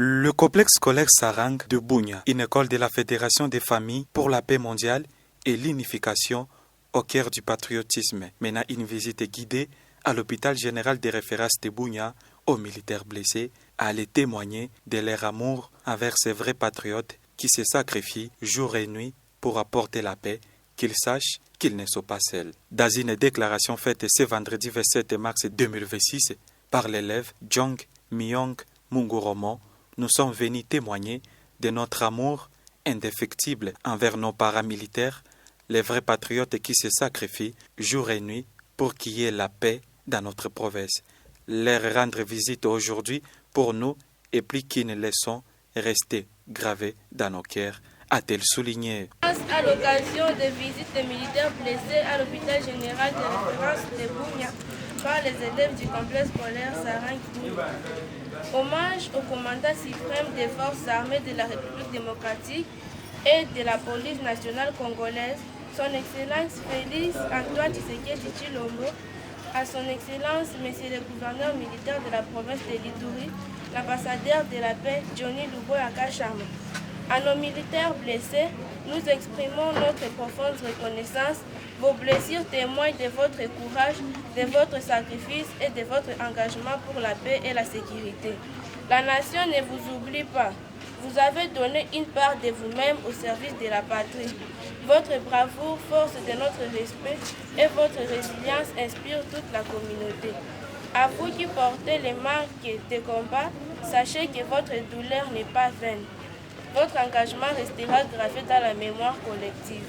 Le complexe scolaire Sarang de Bunia, une école de la Fédération des familles pour la paix mondiale et l'unification au cœur du patriotisme, mena une visite guidée à l'hôpital général de référence de Bunia aux militaires blessés à aller témoigner de leur amour envers ces vrais patriotes qui se sacrifient jour et nuit pour apporter la paix, qu'ils sachent qu'ils ne sont pas seuls. Dans une déclaration faite ce vendredi 27 mars 2026 par l'élève Jong Myong Mungoromo, nous sommes venus témoigner de notre amour indéfectible envers nos paramilitaires, les vrais patriotes qui se sacrifient jour et nuit pour qu'il y ait la paix dans notre province. Leur rendre visite aujourd'hui pour nous est plus qu'une leçon restée gravée dans nos cœurs, a-t-elle souligné. À l'occasion de visites des militaires blessés à l'hôpital général de référence de Bunia par les élèves du complexe scolaire Sarang. Hommage au commandant suprême des forces armées de la République démocratique et de la police nationale congolaise, son Excellence Félix Antoine Tshisekedi Tshilombo, à son Excellence Monsieur le gouverneur militaire de la province de l'Ituri, l'ambassadeur de la paix Johnny Luboya Kachama. À nos militaires blessés, nous exprimons notre profonde reconnaissance. Vos blessures témoignent de votre courage, de votre sacrifice et de votre engagement pour la paix et la sécurité. La nation ne vous oublie pas. Vous avez donné une part de vous-même au service de la patrie. Votre bravoure, force de notre respect et votre résilience inspirent toute la communauté. À vous qui portez les marques de combat, sachez que votre douleur n'est pas vaine. Votre engagement restera gravé dans la mémoire collective.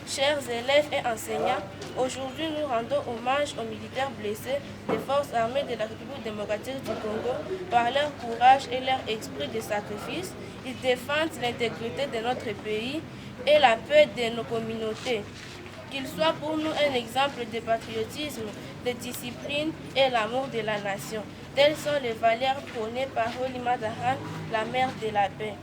Chers élèves et enseignants, aujourd'hui nous rendons hommage aux militaires blessés des forces armées de la République démocratique du Congo. Par leur courage et leur esprit de sacrifice, ils défendent l'intégrité de notre pays et la paix de nos communautés. Qu'ils soient pour nous un exemple de patriotisme, de discipline et l'amour de la nation. Telles sont les valeurs prônées par Olima Dahan, la mère de la paix.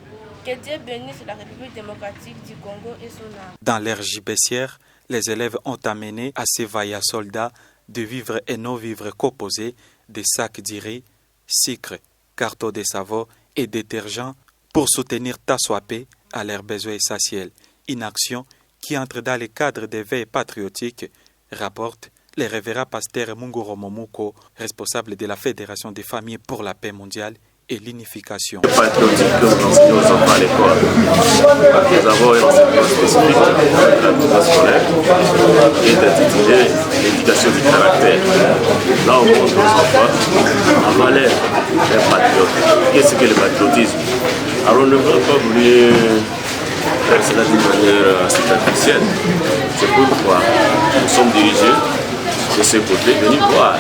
Que Dieu bénisse la République démocratique du Congo et son âme. Dans l'ère JPCR, les élèves ont amené à ces vaillants soldats de vivres et non-vivres composés de sacs de riz, sucre, cartons de savon et détergents pour soutenir Taswapé à leurs besoins essentiels. Une action qui entre dans le cadre des veilles patriotiques, rapporte le révérend pasteur Mungoro Momuko, responsable de la Fédération des familles pour la paix mondiale et l'unification. Patriotique que nous enseignons aux enfants à l'école. Nous avons un enseignement spécifique de la culture scolaire qui est intitulé l'éducation du caractère. Là, on montre aux enfants la valeur d'un patriote. Qu'est-ce que le patriotisme? Alors, on ne peut pas oublier faire cela d'une manière superficielle. C'est pourquoi nous sommes dirigés de ce côté, venir voir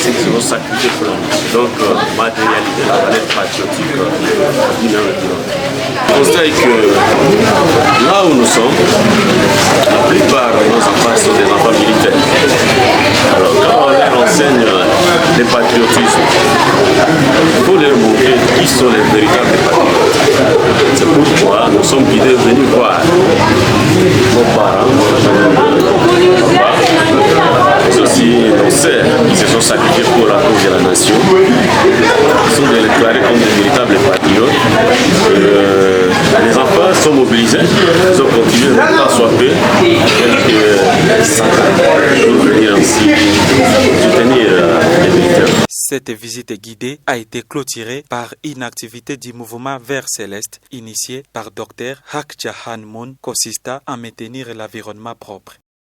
ceux qui seront sacrifiés pour la nation. Donc, matérialiser la valeur patriotique d'une heure et d'une autre. Le constat est que là où nous sommes, la plupart de nos enfants sont des enfants militaires. Alors, quand on leur enseigne le patriotisme, il faut leur montrer qui sont les véritables patriotes. C'est pourquoi nous sommes guidés venus voir nos parents, mais aussi nos sœurs qui se sont sacrifiés pour la cause de la nation. Ils sont déclarés comme des véritables patriotes. Les enfants sont mobilisés, ils ont continué de temps soit peu, pour venir ainsi soutenir les militaires. Cette visite guidée a été clôturée par une activité du mouvement Vert Céleste initiée par Dr Hak Jahan Moon, consistant à maintenir l'environnement propre.